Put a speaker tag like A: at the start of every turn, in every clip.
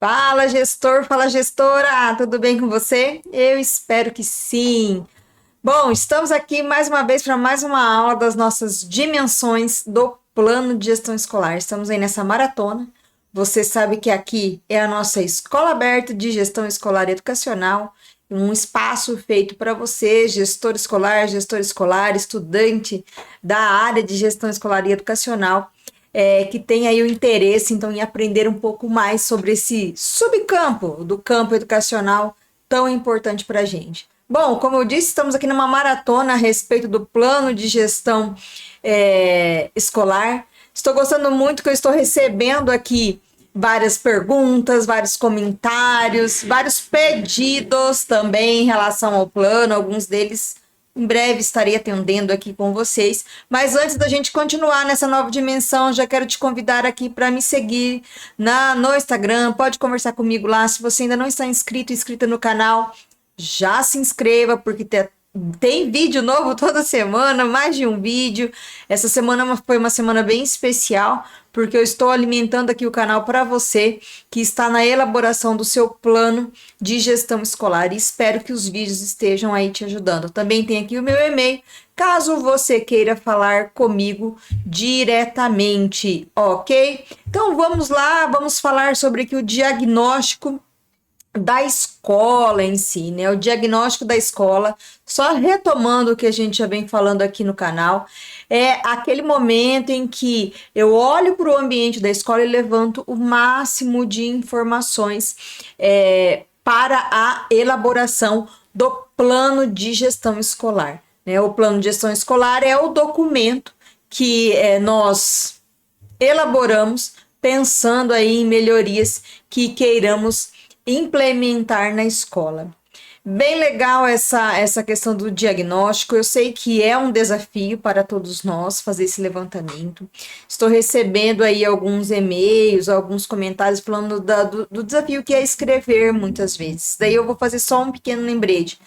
A: Fala, gestor, fala, gestora, tudo bem com você? Eu espero que sim. Bom, estamos aqui mais uma vez para mais uma aula das nossas dimensões do plano de gestão escolar. Estamos aí nessa maratona. Você sabe que aqui é a nossa escola aberta de gestão escolar e educacional, um espaço feito para você, gestor escolar, estudante da área de gestão escolar e educacional, que tem aí o interesse, então, em aprender um pouco mais sobre esse subcampo do campo educacional tão importante para a gente. Bom, como eu disse, estamos aqui numa maratona a respeito do plano de gestão escolar. Estou gostando muito que eu estou recebendo aqui várias perguntas, vários comentários, vários pedidos também em relação ao plano, alguns deles em breve estarei atendendo aqui com vocês. Mas antes da gente continuar nessa nova dimensão, já quero te convidar aqui para me seguir no Instagram. Pode conversar comigo lá. Se você ainda não está inscrita no canal, já se inscreva, porque tem vídeo novo toda semana, mais de um vídeo. Essa semana foi uma semana bem especial, porque eu estou alimentando aqui o canal para você que está na elaboração do seu plano de gestão escolar, e espero que os vídeos estejam aí te ajudando. Também tem aqui o meu e-mail, caso você queira falar comigo diretamente, ok? Então vamos lá, vamos falar sobre aqui o diagnóstico da escola em si, né? O diagnóstico da escola, só retomando o que a gente já vem falando aqui no canal, é aquele momento em que eu olho para o ambiente da escola e levanto o máximo de informações para a elaboração do plano de gestão escolar, né? O plano de gestão escolar é o documento que nós elaboramos pensando aí em melhorias que queiramos implementar na escola. Bem legal essa questão do diagnóstico. Eu sei que é um desafio para todos nós fazer esse levantamento. Estou recebendo aí alguns e-mails, alguns comentários falando do desafio que é escrever muitas vezes. Daí eu vou fazer só um pequeno lembrete.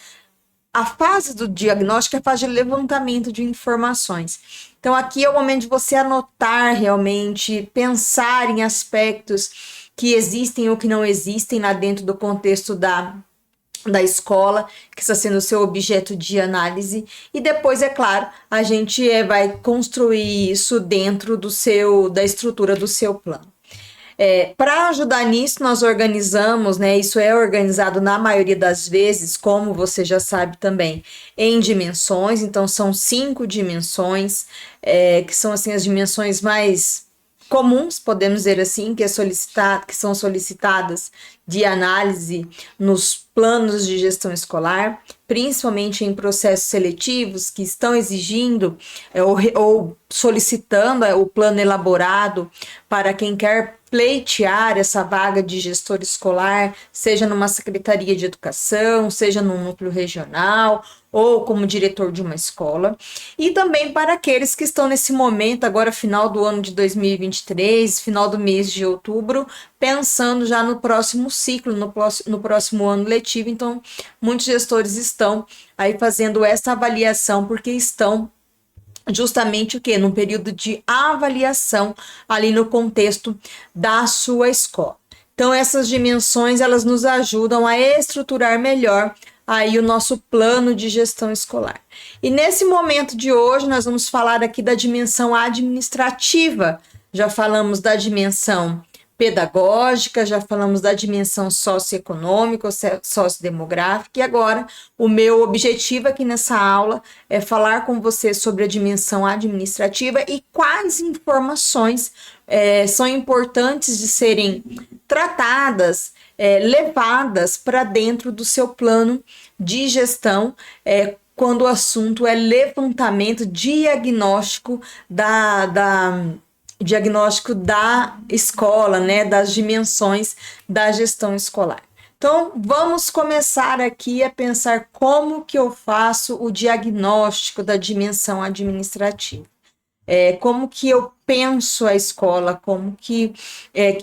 A: A fase do diagnóstico é a fase de levantamento de informações. Então, aqui é o momento de você anotar realmente, pensar em aspectos que existem ou que não existem lá dentro do contexto da escola, que está sendo o seu objeto de análise, e depois, é claro, a gente vai construir isso dentro da estrutura do seu plano. Para ajudar nisso, nós organizamos, né? Isso é organizado na maioria das vezes, como você já sabe também, em dimensões. Então, são 5 dimensões, que são assim as dimensões mais comuns, podemos dizer assim, que são solicitadas de análise nos planos de gestão escolar, principalmente em processos seletivos que estão exigindo ou solicitando o plano elaborado para quem quer pleitear essa vaga de gestor escolar, seja numa secretaria de educação, seja num núcleo regional ou como diretor de uma escola, e também para aqueles que estão nesse momento, agora final do ano de 2023, final do mês de outubro, pensando já no próximo ciclo, no próximo ano letivo. Então, muitos gestores estão aí fazendo essa avaliação, porque estão justamente o quê? Num período de avaliação ali no contexto da sua escola. Então, essas dimensões, elas nos ajudam a estruturar melhor aí o nosso plano de gestão escolar. E nesse momento de hoje, nós vamos falar aqui da dimensão administrativa. Já falamos da dimensão pedagógica, já falamos da dimensão socioeconômica, sociodemográfica, e agora o meu objetivo aqui nessa aula é falar com você sobre a dimensão administrativa e quais informações são importantes de serem tratadas, levadas para dentro do seu plano de gestão, quando o assunto é levantamento diagnóstico diagnóstico da escola, né, das dimensões da gestão escolar. Então, vamos começar aqui a pensar como que eu faço o diagnóstico da dimensão administrativa. Como que eu penso a escola, que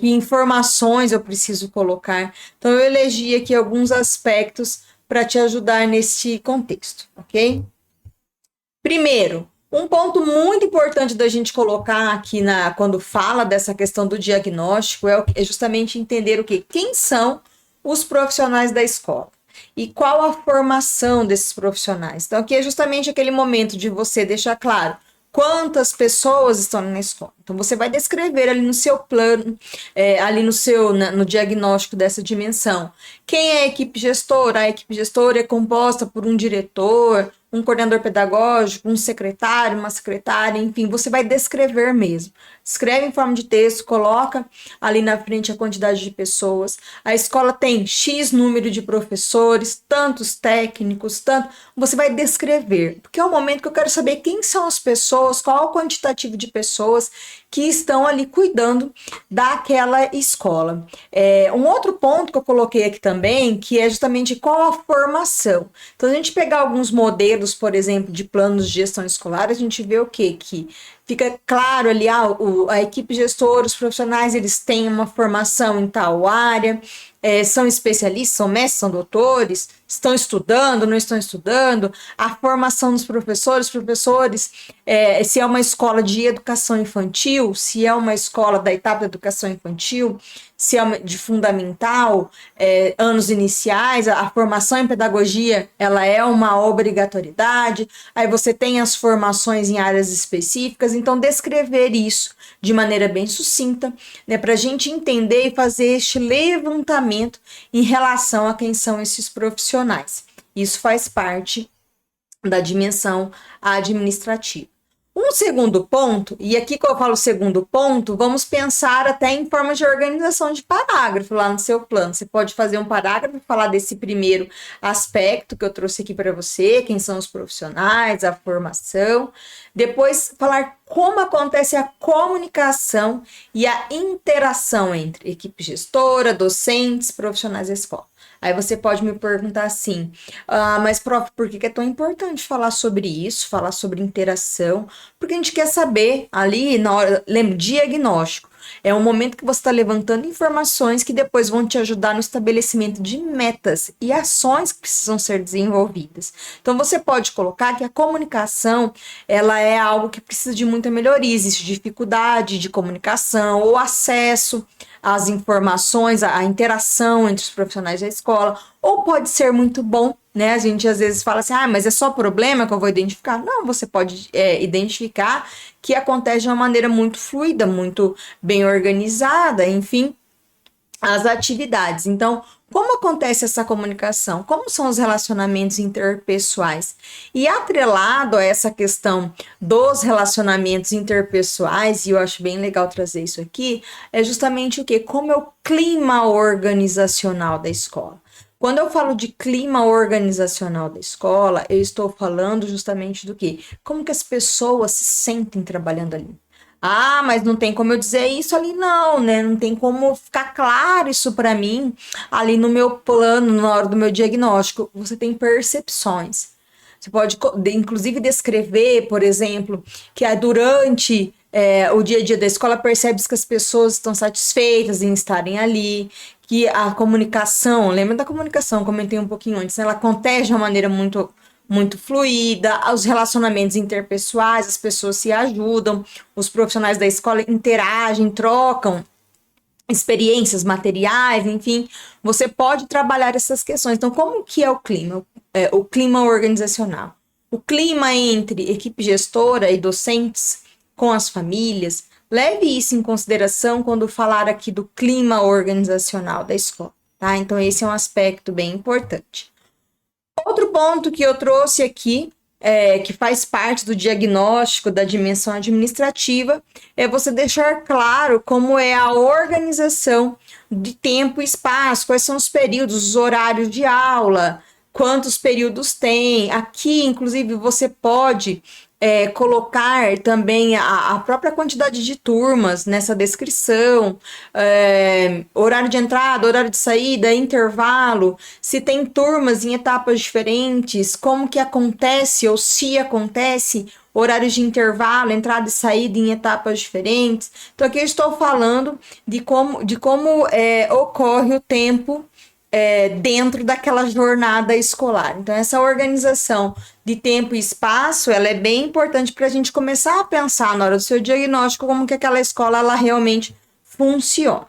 A: informações eu preciso colocar. Então, eu elegi aqui alguns aspectos para te ajudar nesse contexto, ok? Primeiro, Um ponto muito importante da gente colocar aqui quando fala dessa questão do diagnóstico é justamente entender o quê? Quem são os profissionais da escola e qual a formação desses profissionais. Então, aqui é justamente aquele momento de você deixar claro quantas pessoas estão na escola. Então, você vai descrever ali no seu plano, ali no diagnóstico dessa dimensão. Quem é a equipe gestora? A equipe gestora é composta por um diretor, um coordenador pedagógico, um secretário, uma secretária, enfim, você vai descrever mesmo. Escreve em forma de texto, coloca ali na frente a quantidade de pessoas. A escola tem X número de professores, tantos técnicos, tanto. Você vai descrever, porque é o momento que eu quero saber quem são as pessoas, qual é o quantitativo de pessoas que estão ali cuidando daquela escola. Um outro ponto que eu coloquei aqui também, que é justamente qual a formação. Então, a gente pegar alguns modelos, por exemplo, de planos de gestão escolar, a gente vê o quê? Que fica claro ali, a equipe gestora, os profissionais, eles têm uma formação em tal área, são especialistas, são mestres, são doutores, estão estudando, não estão estudando, a formação dos professores, se é uma escola de educação infantil, se é uma escola da etapa da educação infantil, se é de fundamental, anos iniciais, a formação em pedagogia, ela é uma obrigatoriedade, aí você tem as formações em áreas específicas, então descrever isso de maneira bem sucinta, né, para a gente entender e fazer este levantamento em relação a quem são esses profissionais. Isso faz parte da dimensão administrativa. Um segundo ponto, e aqui que eu falo segundo ponto, vamos pensar até em forma de organização de parágrafo lá no seu plano. Você pode fazer um parágrafo, falar desse primeiro aspecto que eu trouxe aqui para você, quem são os profissionais, a formação. Depois, falar como acontece a comunicação e a interação entre equipe gestora, docentes, profissionais da escola. Aí você pode me perguntar assim, mas prof, por que é tão importante falar sobre isso, falar sobre interação? Porque a gente quer saber ali, na hora, lembra, diagnóstico. É um momento que você está levantando informações que depois vão te ajudar no estabelecimento de metas e ações que precisam ser desenvolvidas. Então, você pode colocar que a comunicação, ela é algo que precisa de muita melhoria. Existe dificuldade de comunicação ou acesso às informações, a interação entre os profissionais da escola, ou pode ser muito bom, né? A gente às vezes fala assim, mas é só problema que eu vou identificar. Não, você pode identificar que acontece de uma maneira muito fluida, muito bem organizada, enfim, as atividades. Então, como acontece essa comunicação? Como são os relacionamentos interpessoais? E atrelado a essa questão dos relacionamentos interpessoais, e eu acho bem legal trazer isso aqui, é justamente o quê? Como é o clima organizacional da escola. Quando eu falo de clima organizacional da escola, eu estou falando justamente do quê? Como que as pessoas se sentem trabalhando ali. Mas não tem como eu dizer isso ali não, né? Não tem como ficar claro isso para mim ali no meu plano, na hora do meu diagnóstico. Você tem percepções. Você pode, inclusive, descrever, por exemplo, que durante o dia a dia da escola percebe que as pessoas estão satisfeitas em estarem ali, que a comunicação, lembra da comunicação, comentei um pouquinho antes, né? Ela acontece de uma maneira muito fluida, os relacionamentos interpessoais, as pessoas se ajudam, os profissionais da escola interagem, trocam experiências materiais, enfim, você pode trabalhar essas questões. Então, como que é o clima? O clima organizacional. O clima entre equipe gestora e docentes com as famílias. Leve isso em consideração quando falar aqui do clima organizacional da escola, tá? Então, esse é um aspecto bem importante. Outro ponto que eu trouxe aqui, que faz parte do diagnóstico da dimensão administrativa, é você deixar claro como é a organização de tempo e espaço, quais são os períodos, os horários de aula, quantos períodos tem. Aqui, inclusive, você pode colocar também a própria quantidade de turmas nessa descrição, horário de entrada, horário de saída, intervalo, se tem turmas em etapas diferentes, como que acontece ou se acontece horários de intervalo, entrada e saída em etapas diferentes. Então aqui eu estou falando de como ocorre o tempo dentro daquela jornada escolar. Então, essa organização de tempo e espaço, ela é bem importante para a gente começar a pensar na hora do seu diagnóstico como que aquela escola ela realmente funciona.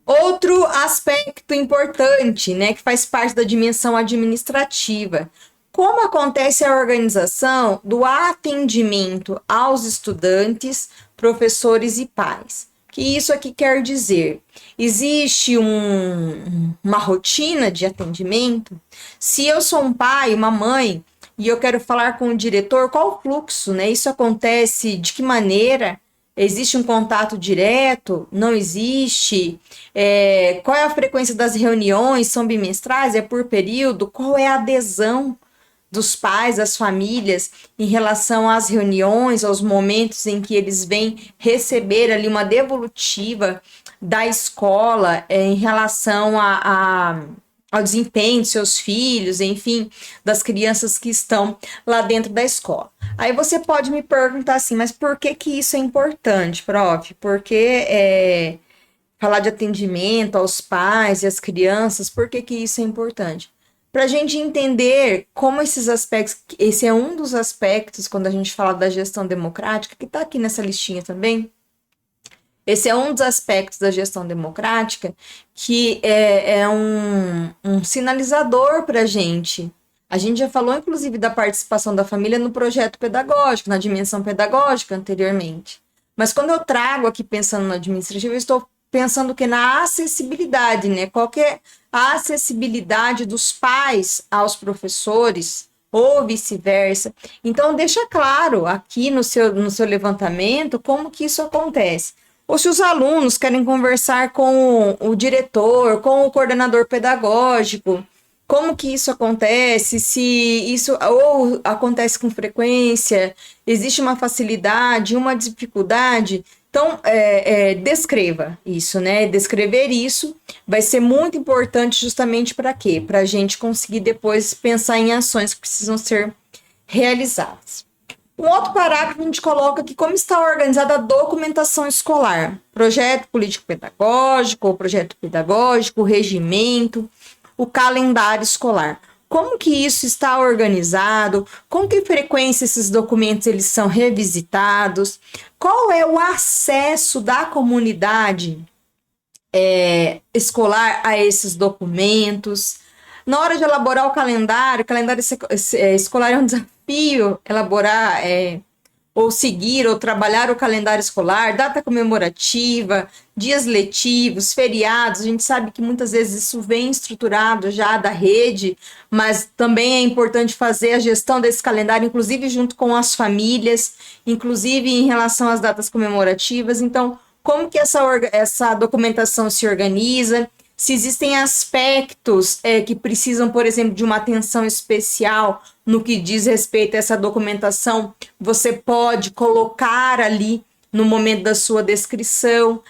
A: Outro aspecto importante, né, que faz parte da dimensão administrativa, como acontece a organização do atendimento aos estudantes, professores e pais. O que isso aqui quer dizer? Existe uma rotina de atendimento? Se eu sou um pai, uma mãe, e eu quero falar com o diretor, qual o fluxo, né? Isso acontece de que maneira? Existe um contato direto? Não existe? Qual é a frequência das reuniões? São bimestrais? É por período? Qual é a adesão dos pais, das famílias, em relação às reuniões, aos momentos em que eles vêm receber ali uma devolutiva da escola em relação ao desempenho de seus filhos, enfim, das crianças que estão lá dentro da escola. Aí você pode me perguntar assim, mas por que que isso é importante, prof? Porque falar de atendimento aos pais e às crianças, por que que isso é importante? Para a gente entender como esses aspectos, esse é um dos aspectos quando a gente fala da gestão democrática, que está aqui nessa listinha também. Esse é um dos aspectos da gestão democrática que é um sinalizador para a gente. A gente já falou, inclusive, da participação da família no projeto pedagógico, na dimensão pedagógica anteriormente. Mas quando eu trago aqui pensando no administrativo, eu estou pensando que na acessibilidade, né? Qual que é a acessibilidade dos pais aos professores ou vice-versa. Então, deixa claro aqui no seu levantamento como que isso acontece. Ou se os alunos querem conversar com o diretor, com o coordenador pedagógico, como que isso acontece, se isso ou acontece com frequência, existe uma facilidade, uma dificuldade. Então, descreva isso, né? Descrever isso vai ser muito importante justamente para quê? Para a gente conseguir depois pensar em ações que precisam ser realizadas. Um outro parágrafo a gente coloca aqui como está organizada a documentação escolar. Projeto político-pedagógico, ou projeto pedagógico, o regimento, o calendário escolar. Como que isso está organizado? Com que frequência esses documentos eles são revisitados? Qual é o acesso da comunidade escolar a esses documentos? Na hora de elaborar o calendário escolar é um desafio elaborar ou seguir ou trabalhar o calendário escolar, data comemorativa, dias letivos, feriados. A gente sabe que muitas vezes isso vem estruturado já da rede, mas também é importante fazer a gestão desse calendário, inclusive junto com as famílias, inclusive em relação às datas comemorativas. Então, como que essa documentação se organiza? Se existem aspectos que precisam, por exemplo, de uma atenção especial no que diz respeito a essa documentação, você pode colocar ali no momento da sua descrição.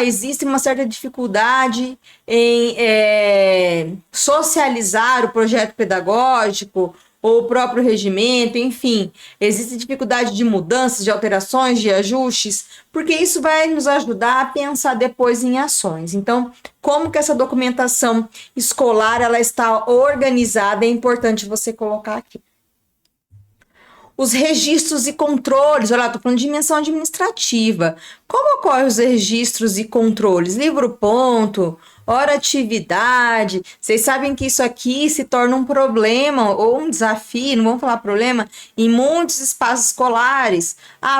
A: Existe uma certa dificuldade em socializar o projeto pedagógico ou o próprio regimento, enfim, existe dificuldade de mudanças, de alterações, de ajustes, porque isso vai nos ajudar a pensar depois em ações. Então, como que essa documentação escolar ela está organizada, é importante você colocar aqui. Os registros e controles, olha lá, estou falando de dimensão administrativa. Como ocorrem os registros e controles? Livro-ponto, hora atividade. Vocês sabem que isso aqui se torna um problema ou um desafio, não vamos falar problema, em muitos espaços escolares.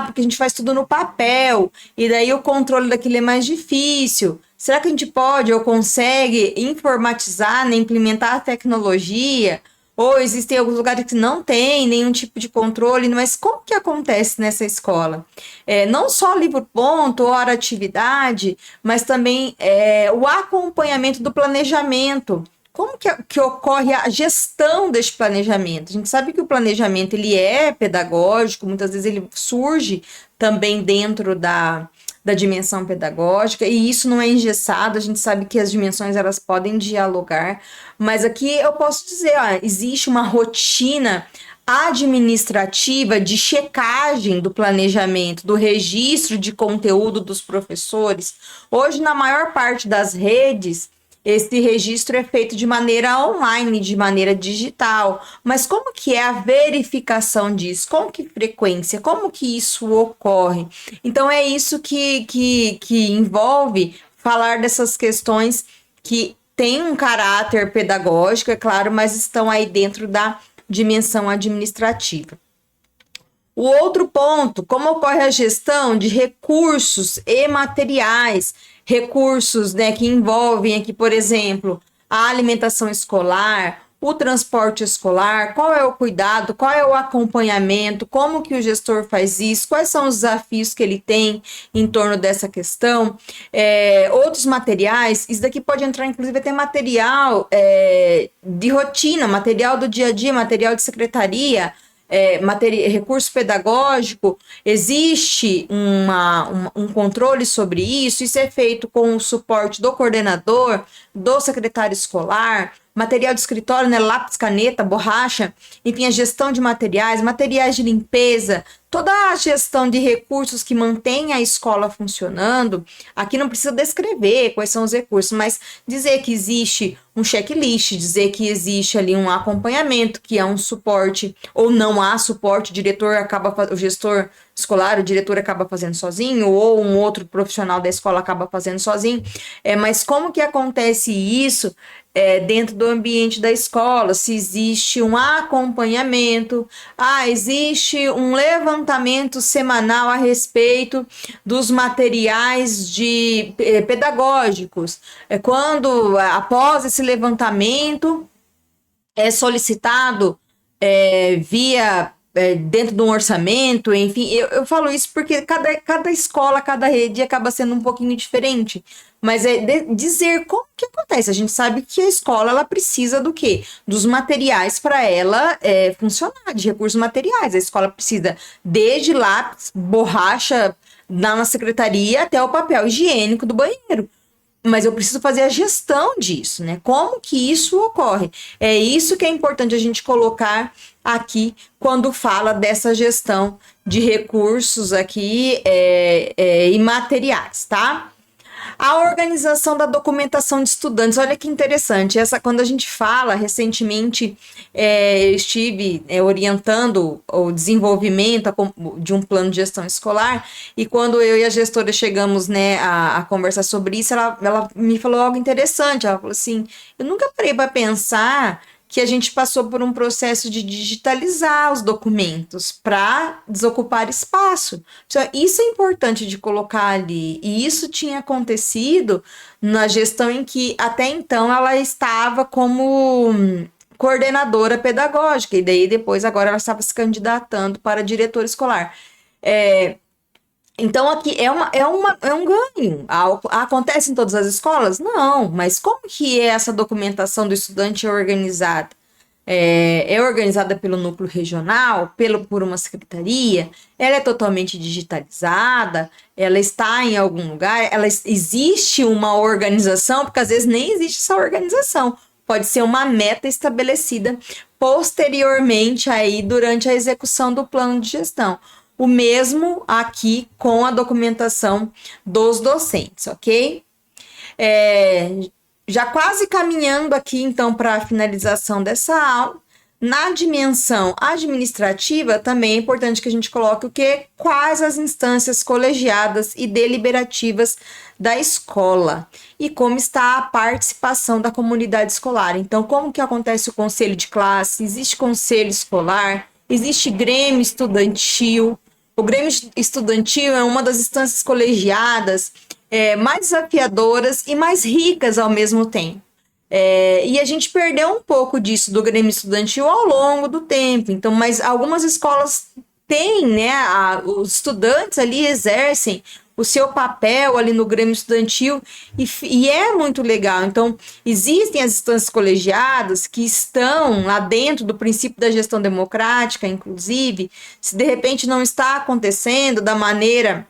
A: Porque a gente faz tudo no papel, e daí o controle daquilo é mais difícil. Será que a gente pode ou consegue informatizar, né, implementar a tecnologia? Ou existem alguns lugares que não tem nenhum tipo de controle, mas como que acontece nessa escola? Não só livro-ponto, hora atividade, mas também o acompanhamento do planejamento. Como que ocorre a gestão desse planejamento? A gente sabe que o planejamento ele é pedagógico, muitas vezes ele surge também dentro da dimensão pedagógica, e isso não é engessado, a gente sabe que as dimensões elas podem dialogar, mas aqui eu posso dizer, existe uma rotina administrativa de checagem do planejamento, do registro de conteúdo dos professores. Hoje, na maior parte das redes, esse registro é feito de maneira online, de maneira digital. Mas como que é a verificação disso? Com que frequência? Como que isso ocorre? Então, é isso que envolve falar dessas questões que têm um caráter pedagógico, é claro, mas estão aí dentro da dimensão administrativa. O outro ponto, como ocorre a gestão de recursos e materiais, recursos, né, que envolvem aqui, por exemplo, a alimentação escolar, o transporte escolar, qual é o cuidado, qual é o acompanhamento, como que o gestor faz isso, quais são os desafios que ele tem em torno dessa questão, outros materiais, isso daqui pode entrar inclusive até material de rotina, material do dia a dia, material de secretaria, recurso pedagógico, existe um controle sobre isso, isso é feito com o suporte do coordenador, do secretário escolar, material de escritório, né, lápis, caneta, borracha, enfim, a gestão de materiais, materiais de limpeza, toda a gestão de recursos que mantém a escola funcionando. Aqui não precisa descrever quais são os recursos, mas dizer que existe um checklist, dizer que existe ali um acompanhamento, que é um suporte, ou não há suporte, o gestor escolar, o diretor acaba fazendo sozinho, ou um outro profissional da escola acaba fazendo sozinho. Mas como que acontece isso dentro do ambiente da escola? Se existe um acompanhamento, existe um levantamento semanal a respeito dos materiais pedagógicos. Quando, após esse levantamento, é solicitado via dentro de um orçamento, enfim, eu falo isso porque cada escola, cada rede acaba sendo um pouquinho diferente, mas dizer como que acontece. A gente sabe que a escola, ela precisa do quê? Dos materiais para ela funcionar, de recursos materiais. A escola precisa desde lápis, borracha na secretaria até o papel higiênico do banheiro. Mas eu preciso fazer a gestão disso, né? Como que isso ocorre? É isso que é importante a gente colocar aqui quando fala dessa gestão de recursos aqui e materiais, tá? A organização da documentação de estudantes, olha que interessante, quando a gente fala, recentemente eu estive orientando o desenvolvimento de um plano de gestão escolar, e quando eu e a gestora chegamos, né, a conversar sobre isso, ela me falou algo interessante. Ela falou assim: eu nunca parei para pensar que a gente passou por um processo de digitalizar os documentos para desocupar espaço. Isso é importante de colocar ali. E isso tinha acontecido na gestão em que, até então, ela estava como coordenadora pedagógica. E daí, depois, agora ela estava se candidatando para diretor escolar. Então, aqui é um ganho. Acontece em todas as escolas? Não, mas como que essa documentação do estudante é organizada? É organizada pelo núcleo regional, por uma secretaria, ela é totalmente digitalizada, ela está em algum lugar, existe uma organização, porque às vezes nem existe essa organização. Pode ser uma meta estabelecida posteriormente aí durante a execução do plano de gestão. O mesmo aqui com a documentação dos docentes, ok? Já quase caminhando aqui, então, para a finalização dessa aula, na dimensão administrativa, também é importante que a gente coloque o quê? Quais as instâncias colegiadas e deliberativas da escola e como está a participação da comunidade escolar. Então, como que acontece o conselho de classe? Existe conselho escolar? Existe grêmio estudantil? O grêmio estudantil é uma das instâncias colegiadas mais desafiadoras e mais ricas ao mesmo tempo. E a gente perdeu um pouco disso do grêmio estudantil ao longo do tempo. Então, mas algumas escolas têm, né? Os estudantes ali exercem o seu papel ali no grêmio estudantil e é muito legal. Então, existem as instâncias colegiadas que estão lá dentro do princípio da gestão democrática, inclusive, se de repente não está acontecendo da maneira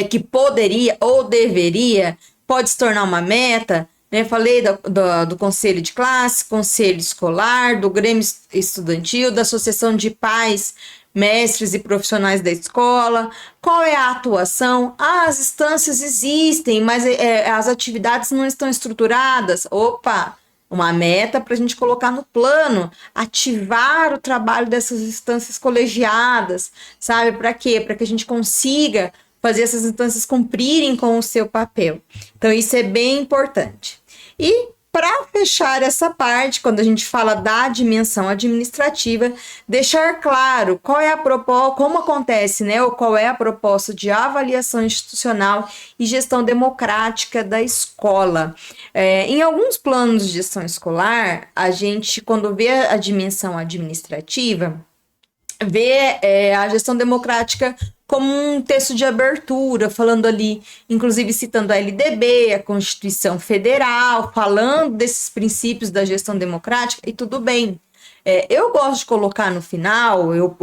A: que poderia ou deveria, pode se tornar uma meta, né? Falei do conselho de classe, conselho escolar, do grêmio estudantil, da associação de pais mestres e profissionais da escola, qual é a atuação, as instâncias existem, mas as atividades não estão estruturadas, opa, uma meta para a gente colocar no plano, ativar o trabalho dessas instâncias colegiadas, sabe, para quê? Para que a gente consiga fazer essas instâncias cumprirem com o seu papel. Então, isso é bem importante. E para fechar essa parte, quando a gente fala da dimensão administrativa, deixar claro qual é a proposta, como acontece, né, ou qual é a proposta de avaliação institucional e gestão democrática da escola. Em alguns planos de gestão escolar, a gente, quando vê a dimensão administrativa, vê a gestão democrática como um texto de abertura, falando ali, inclusive citando a LDB, a Constituição Federal, falando desses princípios da gestão democrática, e tudo bem. Eu gosto de colocar no final, eu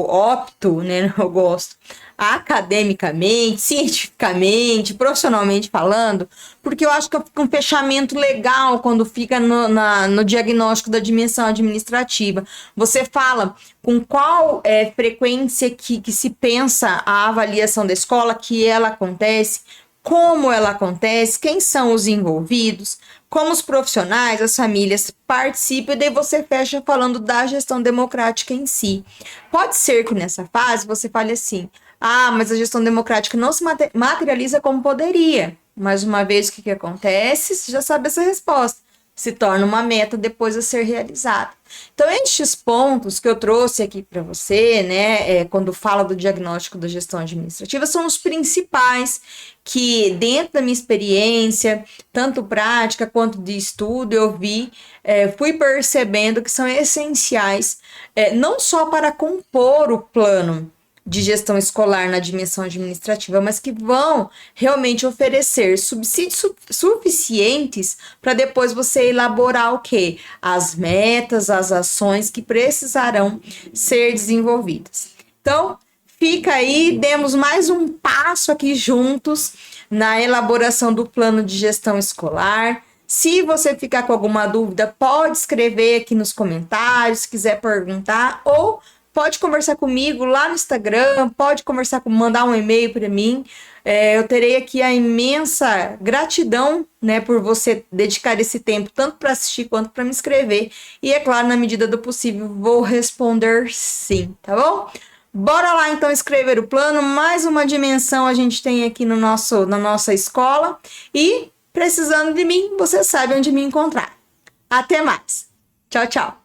A: opto, né, eu gosto, academicamente, cientificamente, profissionalmente falando, porque eu acho que fica um fechamento legal quando fica no diagnóstico da dimensão administrativa. Você fala com qual frequência que se pensa a avaliação da escola, que ela acontece, como ela acontece, quem são os envolvidos, como os profissionais, as famílias participam, e daí você fecha falando da gestão democrática em si. Pode ser que nessa fase você fale assim, mas a gestão democrática não se materializa como poderia. Mais uma vez, o que acontece? Você já sabe essa resposta. Se torna uma meta depois a ser realizada. Então, estes pontos que eu trouxe aqui para você, né, quando fala do diagnóstico da gestão administrativa, são os principais que, dentro da minha experiência, tanto prática quanto de estudo, eu fui percebendo que são essenciais, não só para compor o plano de gestão escolar na dimensão administrativa, mas que vão realmente oferecer subsídios suficientes para depois você elaborar o quê? As metas, as ações que precisarão ser desenvolvidas. Então, fica aí, demos mais um passo aqui juntos na elaboração do plano de gestão escolar. Se você ficar com alguma dúvida, pode escrever aqui nos comentários, se quiser perguntar, ou pode conversar comigo lá no Instagram, pode mandar um e-mail para mim. Eu terei aqui a imensa gratidão, né, por você dedicar esse tempo tanto para assistir quanto para me escrever. E é claro, na medida do possível, vou responder sim, tá bom? Bora lá então escrever o plano. Mais uma dimensão a gente tem aqui na nossa escola. E precisando de mim, você sabe onde me encontrar. Até mais. Tchau, tchau.